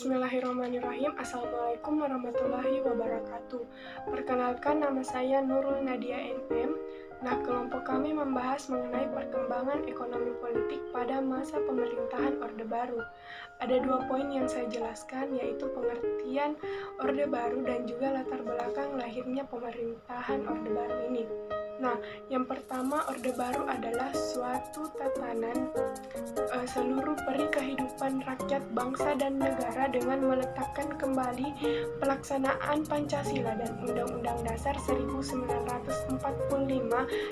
Bismillahirrahmanirrahim. Assalamualaikum warahmatullahi wabarakatuh. Perkenalkan, nama saya Nurul Nadia NM. Kelompok kami membahas mengenai perkembangan ekonomi politik pada masa pemerintahan Orde Baru. Ada 2 poin yang saya jelaskan, yaitu pengertian Orde Baru dan juga latar belakang lahirnya pemerintahan Orde Baru ini. Yang pertama, Orde Baru adalah suatu tatanan seluruh peri kehidupan rakyat bangsa dan negara dengan meletakkan kembali pelaksanaan Pancasila dan Undang-Undang Dasar 1945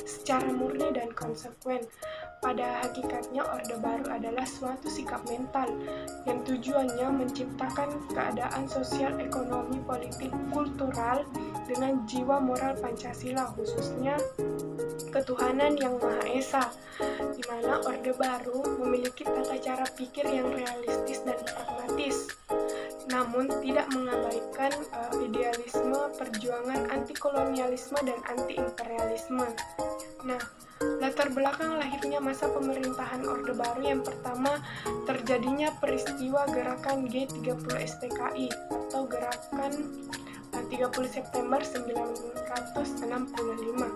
secara murni dan konsekuen. Pada hakikatnya, Orde Baru adalah suatu sikap mental yang tujuannya menciptakan keadaan sosial, ekonomi, politik, kultural dengan jiwa moral Pancasila, khususnya ketuhanan yang Maha Esa, di mana Orde Baru memiliki tata cara pikir yang realistis dan pragmatis, namun tidak mengabaikan idealisme perjuangan anti-kolonialisme dan anti-imperialisme. Latar belakang lahirnya masa pemerintahan Orde Baru, yang pertama, terjadinya peristiwa gerakan G30 SPKI atau gerakan 30 September 1965,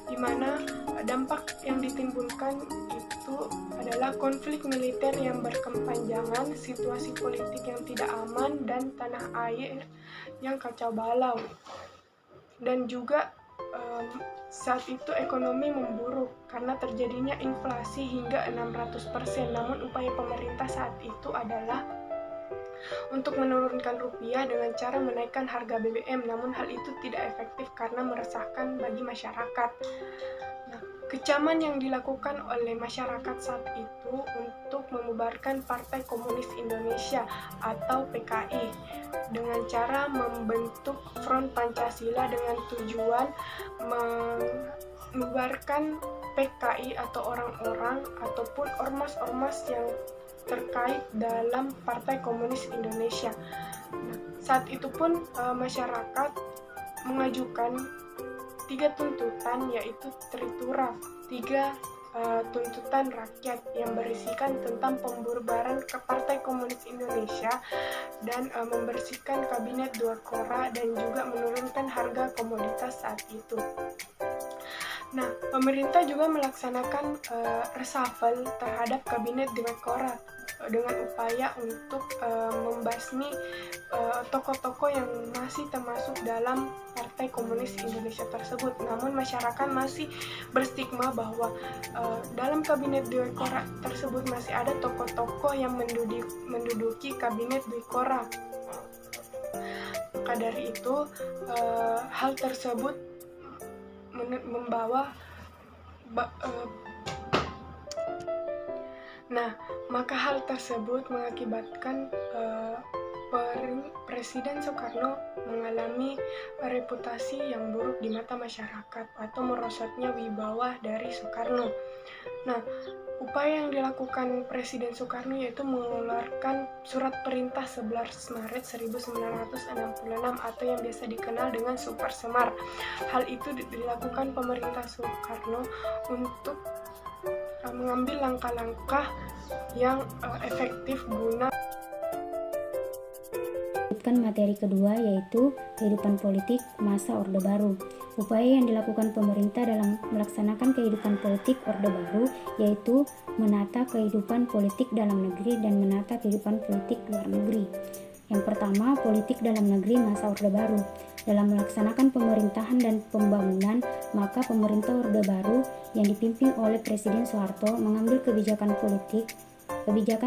di mana dampak yang ditimbulkan itu adalah konflik militer yang berkepanjangan, situasi politik yang tidak aman, dan tanah air yang kacau balau. Dan juga saat itu ekonomi memburuk karena terjadinya inflasi hingga 600%. Namun upaya pemerintah saat itu adalah untuk menurunkan rupiah dengan cara menaikkan harga BBM, namun hal itu tidak efektif karena meresahkan bagi masyarakat. Kecaman yang dilakukan oleh masyarakat saat itu untuk membubarkan Partai Komunis Indonesia atau PKI dengan cara membentuk Front Pancasila dengan tujuan membubarkan PKI atau orang-orang ataupun ormas-ormas yang terkait dalam Partai Komunis Indonesia. Saat itu pun masyarakat mengajukan 3 tuntutan, yaitu Tritura, 3 tuntutan rakyat yang berisikan tentang pembubaran ke Partai Komunis Indonesia dan membersihkan Kabinet Dewakora dan juga menurunkan harga komoditas saat itu. Pemerintah juga melaksanakan reshuffle terhadap Kabinet Dewakora dengan upaya untuk membasmi tokoh-tokoh yang masih termasuk dalam Partai Komunis Indonesia tersebut. Namun masyarakat masih berstigma bahwa dalam Kabinet Dewakora tersebut masih ada tokoh-tokoh yang menduduki Kabinet Dewakora. Maka dari itu, hal tersebut membawa maka hal tersebut mengakibatkan Presiden Soekarno mengalami reputasi yang buruk di mata masyarakat atau merosotnya wibawa dari Soekarno. Upaya yang dilakukan Presiden Soekarno yaitu mengeluarkan surat perintah 11 Maret 1966 atau yang biasa dikenal dengan Super Semar. Hal itu dilakukan pemerintah Soekarno untuk mengambil langkah-langkah yang efektif guna materi kedua, yaitu kehidupan politik masa Orde Baru. Upaya yang dilakukan pemerintah dalam melaksanakan kehidupan politik Orde Baru yaitu menata kehidupan politik dalam negeri dan menata kehidupan politik luar negeri. Yang pertama, politik dalam negeri masa Orde Baru. Dalam melaksanakan pemerintahan dan pembangunan, maka pemerintah Orde Baru yang dipimpin oleh Presiden Soeharto mengambil kebijakan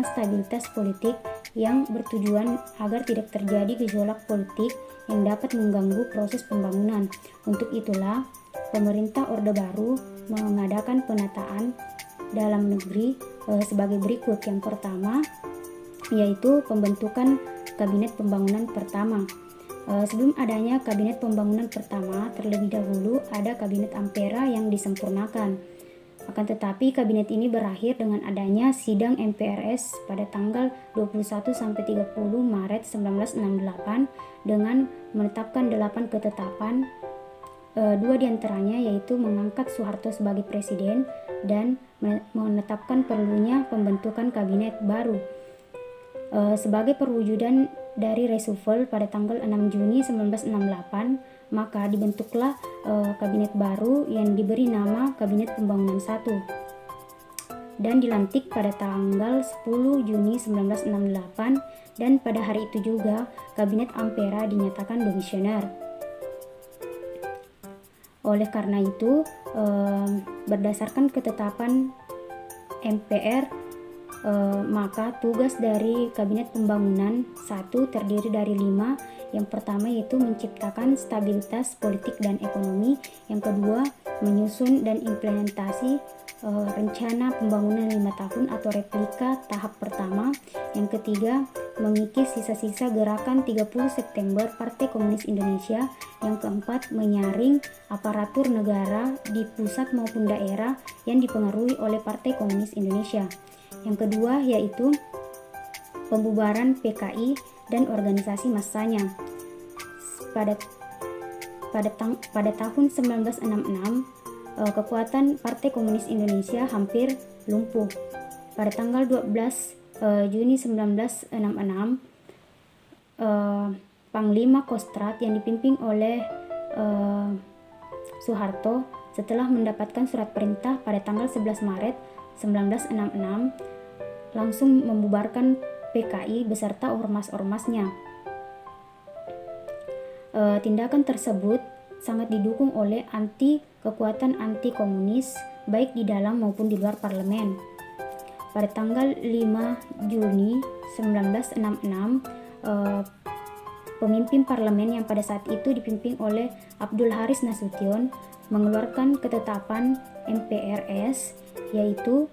stabilitas politik yang bertujuan agar tidak terjadi gejolak politik yang dapat mengganggu proses pembangunan. Untuk itulah, pemerintah Orde Baru mengadakan penataan dalam negeri sebagai berikut. Yang pertama, yaitu pembentukan Kabinet Pembangunan Pertama. Sebelum adanya Kabinet Pembangunan Pertama, terlebih dahulu ada Kabinet Ampera yang disempurnakan. Akan tetapi kabinet ini berakhir dengan adanya sidang MPRS pada tanggal 21-30 Maret 1968 dengan menetapkan 8 ketetapan, 2 diantaranya yaitu mengangkat Soeharto sebagai presiden dan menetapkan perlunya pembentukan kabinet baru. Sebagai perwujudan dari reshuffle pada tanggal 6 Juni 1968, maka dibentuklah kabinet baru yang diberi nama Kabinet Pembangunan I dan dilantik pada tanggal 10 Juni 1968, dan pada hari itu juga Kabinet Ampera dinyatakan demisioner. Oleh karena itu, berdasarkan ketetapan MPR, maka tugas dari Kabinet Pembangunan I terdiri dari 5. Yang pertama yaitu menciptakan stabilitas politik dan ekonomi. Yang kedua, menyusun dan implementasi rencana pembangunan 5 tahun atau replika tahap pertama. Yang ketiga, mengikis sisa-sisa gerakan 30 September Partai Komunis Indonesia. Yang keempat, menyaring aparatur negara di pusat maupun daerah yang dipengaruhi oleh Partai Komunis Indonesia. Yang kedua yaitu pembubaran PKI dan organisasi massanya. Pada tahun 1966, kekuatan Partai Komunis Indonesia hampir lumpuh. Pada tanggal 12 Juni 1966, Panglima Kostrad yang dipimpin oleh Soeharto setelah mendapatkan surat perintah pada tanggal 11 Maret 1966 langsung membubarkan PKI beserta ormas-ormasnya. Tindakan tersebut sangat didukung oleh kekuatan anti komunis baik di dalam maupun di luar parlemen. Pada tanggal 5 Juni 1966, pemimpin parlemen yang pada saat itu dipimpin oleh Abdul Haris Nasution mengeluarkan ketetapan MPRS, yaitu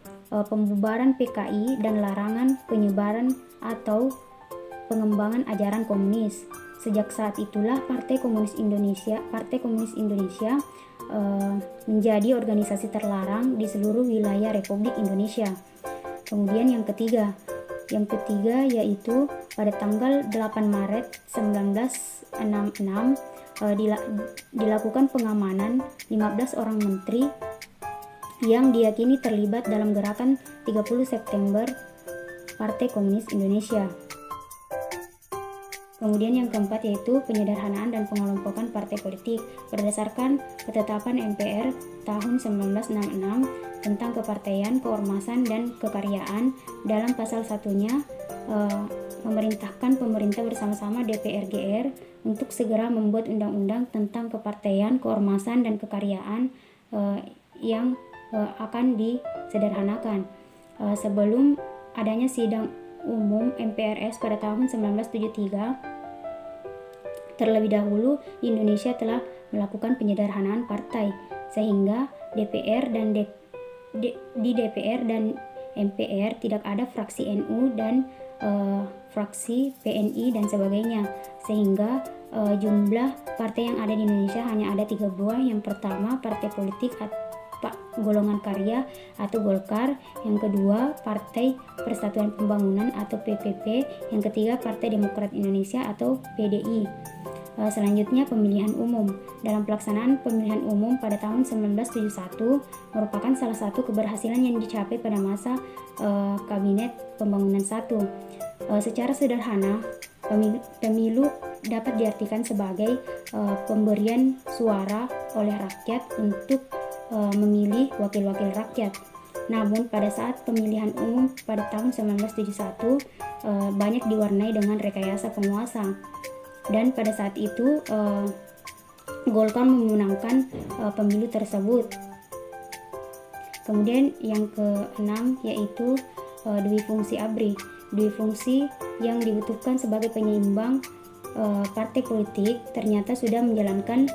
pembubaran PKI dan larangan penyebaran atau pengembangan ajaran komunis. Sejak saat itulah Partai Komunis Indonesia menjadi organisasi terlarang di seluruh wilayah Republik Indonesia. Kemudian yang ketiga yaitu pada tanggal 8 Maret 1966 dilakukan pengamanan 15 orang menteri yang diyakini terlibat dalam gerakan 30 September Partai Komunis Indonesia. Kemudian yang keempat yaitu penyederhanaan dan pengelompokan partai politik berdasarkan ketetapan MPR tahun 1966 tentang kepartaian, keormasan, dan kekaryaan. Dalam pasal satunya memerintahkan pemerintah bersama-sama DPR GR untuk segera membuat undang-undang tentang kepartaian, keormasan, dan kekaryaan yang akan disederhanakan. Sebelum adanya sidang umum MPRS pada tahun 1973, terlebih dahulu di Indonesia telah melakukan penyederhanaan partai, sehingga di DPR dan MPR tidak ada fraksi NU dan fraksi PNI dan sebagainya, sehingga jumlah partai yang ada di Indonesia hanya ada 3 buah. Yang pertama, partai politik golongan karya atau Golkar. Yang kedua, Partai Persatuan Pembangunan atau PPP. Yang ketiga, Partai Demokrat Indonesia atau PDI. Selanjutnya, pemilihan umum. Dalam pelaksanaan pemilihan umum pada tahun 1971 merupakan salah satu keberhasilan yang dicapai pada masa Kabinet Pembangunan I. Secara sederhana, pemilu dapat diartikan sebagai pemberian suara oleh rakyat untuk memilih wakil-wakil rakyat. Namun pada saat pemilihan umum pada tahun 1971 banyak diwarnai dengan rekayasa penguasa, dan pada saat itu Golkar memenangkan pemilu tersebut. Kemudian yang keenam yaitu dui fungsi ABRI. Dui fungsi yang dibutuhkan sebagai penyeimbang partai politik ternyata sudah menjalankan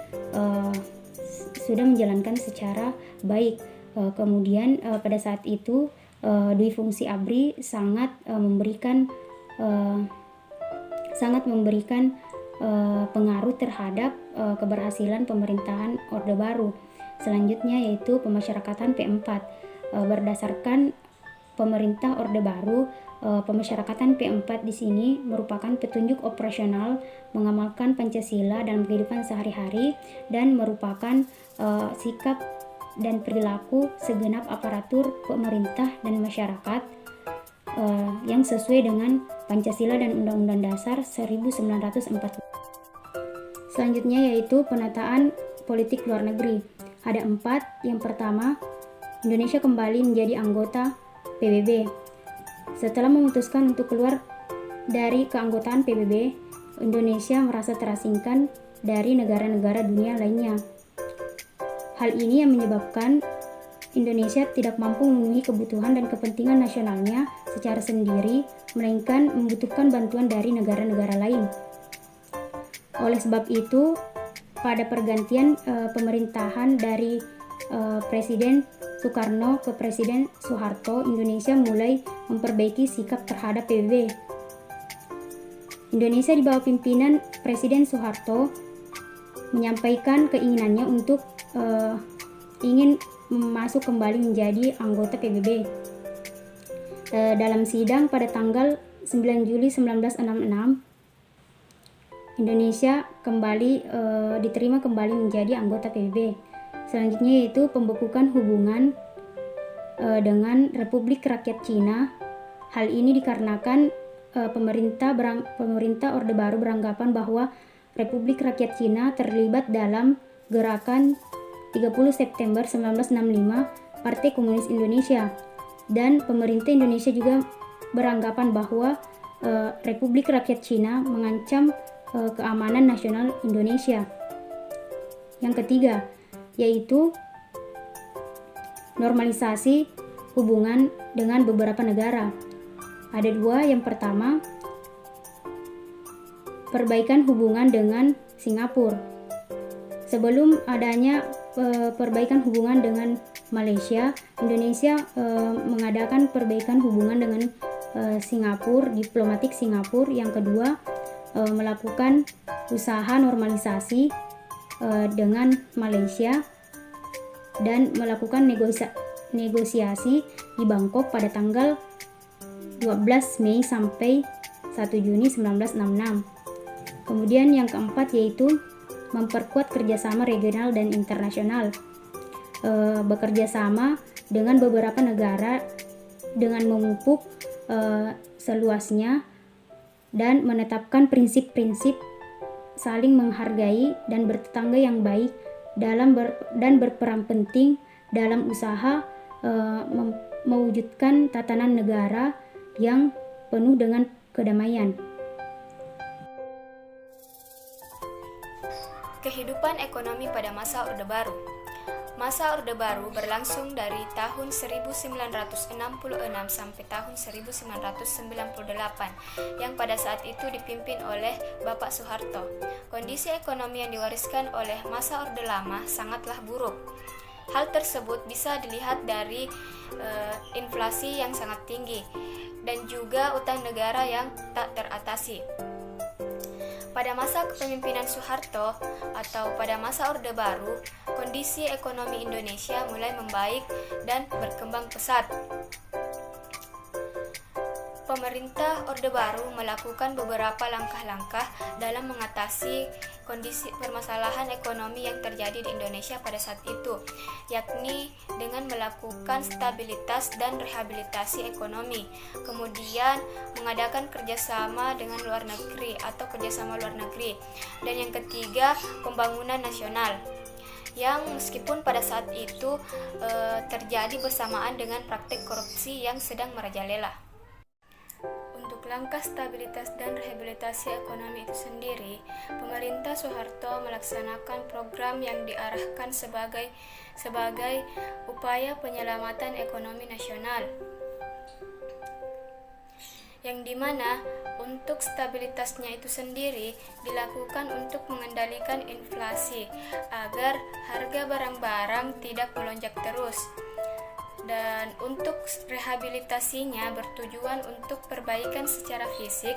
secara baik. Kemudian pada saat itu dui fungsi ABRI sangat memberikan pengaruh terhadap keberhasilan pemerintahan Orde Baru. Selanjutnya yaitu pemasyarakatan P4. Berdasarkan pemerintah Orde Baru, pemasyarakatan P4 di sini merupakan petunjuk operasional mengamalkan Pancasila dalam kehidupan sehari-hari dan merupakan sikap dan perilaku segenap aparatur pemerintah dan masyarakat yang sesuai dengan Pancasila dan Undang-Undang Dasar 1945. Selanjutnya yaitu penataan politik luar negeri. Ada 4. Yang pertama, Indonesia kembali menjadi anggota PBB. Setelah memutuskan untuk keluar dari keanggotaan PBB, Indonesia merasa terasingkan dari negara-negara dunia lainnya. Hal ini yang menyebabkan Indonesia tidak mampu memenuhi kebutuhan dan kepentingan nasionalnya secara sendiri, melainkan membutuhkan bantuan dari negara-negara lain. Oleh sebab itu, pada pergantian pemerintahan dari Presiden Soekarno ke Presiden Soeharto, Indonesia mulai memperbaiki sikap terhadap PBB. Indonesia di bawah pimpinan Presiden Soeharto menyampaikan keinginannya untuk ingin masuk kembali menjadi anggota PBB. Dalam sidang pada tanggal 9 Juli 1966, Indonesia diterima kembali menjadi anggota PBB. Selanjutnya yaitu pembekuan hubungan dengan Republik Rakyat Cina. Hal ini dikarenakan pemerintah Orde Baru beranggapan bahwa Republik Rakyat Cina terlibat dalam gerakan 30 September 1965 Partai Komunis Indonesia, dan pemerintah Indonesia juga beranggapan bahwa Republik Rakyat Cina mengancam keamanan nasional Indonesia. Yang ketiga yaitu normalisasi hubungan dengan beberapa negara. Ada 2. Yang pertama, perbaikan hubungan dengan Singapura. Sebelum adanya perbaikan hubungan dengan Malaysia, Indonesia mengadakan perbaikan hubungan dengan Singapura, diplomatik Singapura. Yang kedua, melakukan usaha normalisasi dengan Malaysia dan melakukan negosiasi di Bangkok pada tanggal 12 Mei sampai 1 Juni 1966. Kemudian yang keempat yaitu memperkuat kerjasama regional dan internasional. Bekerja sama dengan beberapa negara dengan memupuk seluasnya dan menetapkan prinsip-prinsip saling menghargai dan bertetangga yang baik dan berperan penting dalam usaha mewujudkan tatanan negara yang penuh dengan kedamaian. Kehidupan ekonomi pada masa Orde Baru. Masa Orde Baru berlangsung dari tahun 1966 sampai tahun 1998 yang pada saat itu dipimpin oleh Bapak Soeharto. Kondisi ekonomi yang diwariskan oleh masa Orde Lama sangatlah buruk. Hal tersebut bisa dilihat dari inflasi yang sangat tinggi dan juga utang negara yang tak teratasi. Pada masa kepemimpinan Soeharto atau pada masa Orde Baru, kondisi ekonomi Indonesia mulai membaik dan berkembang pesat. Pemerintah Orde Baru melakukan beberapa langkah-langkah dalam mengatasi kondisi permasalahan ekonomi yang terjadi di Indonesia pada saat itu, yakni dengan melakukan stabilitas dan rehabilitasi ekonomi, kemudian mengadakan kerjasama dengan luar negeri atau kerjasama luar negeri, dan yang ketiga pembangunan nasional, yang meskipun pada saat itu terjadi bersamaan dengan praktik korupsi yang sedang merajalela. Untuk langkah stabilitas dan rehabilitasi ekonomi itu sendiri, pemerintah Soeharto melaksanakan program yang diarahkan sebagai upaya penyelamatan ekonomi nasional, yang dimana untuk stabilitasnya itu sendiri dilakukan untuk mengendalikan inflasi agar harga barang-barang tidak melonjak terus. Dan untuk rehabilitasinya bertujuan untuk perbaikan secara fisik,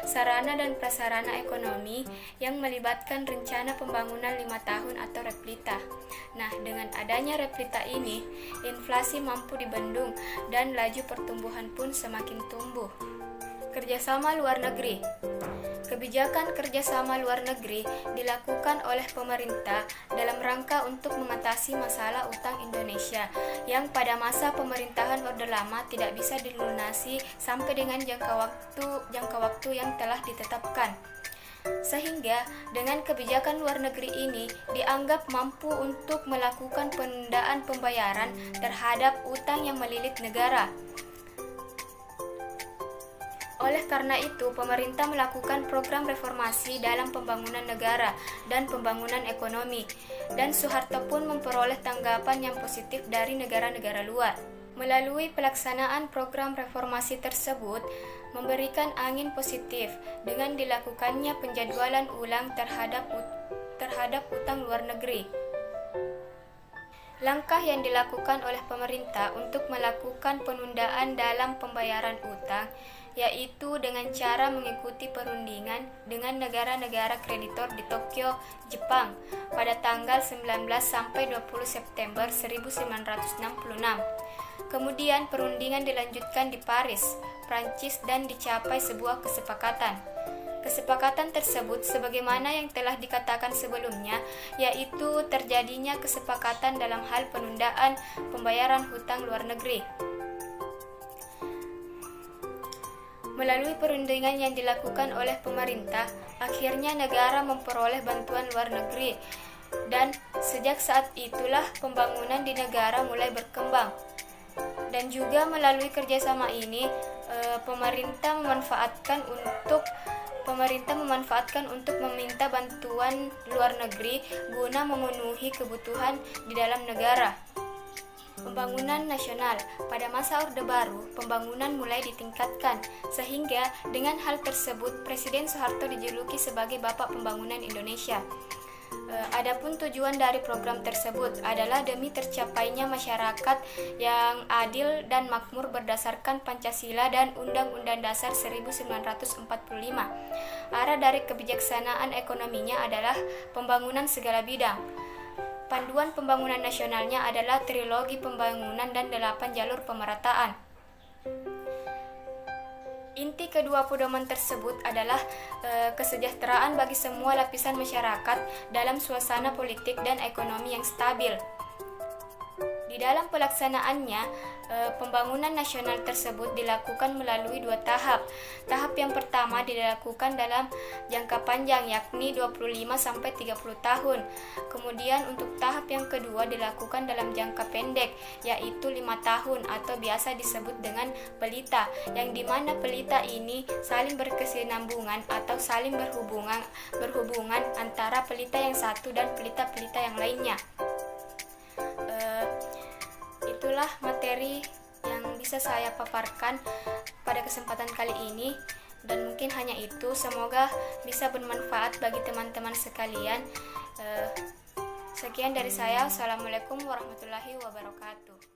sarana dan prasarana ekonomi yang melibatkan rencana pembangunan 5 tahun atau replita. Nah, dengan adanya replita ini, inflasi mampu dibendung dan laju pertumbuhan pun semakin tumbuh. Kerjasama luar negeri. Kebijakan kerjasama luar negeri dilakukan oleh pemerintah dalam rangka untuk mengatasi masalah utang Indonesia yang pada masa pemerintahan Orde Lama tidak bisa dilunasi sampai dengan jangka waktu yang telah ditetapkan. Sehingga dengan kebijakan luar negeri ini dianggap mampu untuk melakukan penundaan pembayaran terhadap utang yang melilit negara. Oleh karena itu, pemerintah melakukan program reformasi dalam pembangunan negara dan pembangunan ekonomi, dan Soeharto pun memperoleh tanggapan yang positif dari negara-negara luar. Melalui pelaksanaan program reformasi tersebut, memberikan angin positif dengan dilakukannya penjadwalan ulang terhadap utang luar negeri. Langkah yang dilakukan oleh pemerintah untuk melakukan penundaan dalam pembayaran utang yaitu dengan cara mengikuti perundingan dengan negara-negara kreditor di Tokyo, Jepang pada tanggal 19 sampai 20 September 1966. Kemudian perundingan dilanjutkan di Paris, Prancis dan dicapai sebuah kesepakatan. Kesepakatan tersebut sebagaimana yang telah dikatakan sebelumnya, yaitu terjadinya kesepakatan dalam hal penundaan pembayaran hutang luar negeri. Melalui perundingan yang dilakukan oleh pemerintah, akhirnya negara memperoleh bantuan luar negeri, dan sejak saat itulah pembangunan di negara mulai berkembang. Dan juga melalui kerjasama ini, pemerintah memanfaatkan untuk meminta bantuan luar negeri guna memenuhi kebutuhan di dalam negara. Pembangunan nasional pada masa Orde Baru, pembangunan mulai ditingkatkan, sehingga dengan hal tersebut Presiden Soeharto dijuluki sebagai Bapak Pembangunan Indonesia. Adapun tujuan dari program tersebut adalah demi tercapainya masyarakat yang adil dan makmur berdasarkan Pancasila dan Undang-Undang Dasar 1945. Arah dari kebijaksanaan ekonominya adalah pembangunan segala bidang. Panduan pembangunan nasionalnya adalah trilogi pembangunan dan 8 jalur pemerataan. Inti kedua pedoman tersebut adalah kesejahteraan bagi semua lapisan masyarakat dalam suasana politik dan ekonomi yang stabil. Di dalam pelaksanaannya, pembangunan nasional tersebut dilakukan melalui 2 tahap. Tahap yang pertama dilakukan dalam jangka panjang, yakni 25-30 tahun. Kemudian untuk tahap yang kedua dilakukan dalam jangka pendek, yaitu 5 tahun atau biasa disebut dengan pelita, yang dimana pelita ini saling berkesinambungan atau saling berhubungan antara pelita yang satu dan pelita-pelita yang lainnya. Itulah materi yang bisa saya paparkan pada kesempatan kali ini, dan mungkin hanya itu. Semoga bisa bermanfaat bagi teman-teman sekalian. Sekian dari saya. Assalamualaikum warahmatullahi wabarakatuh.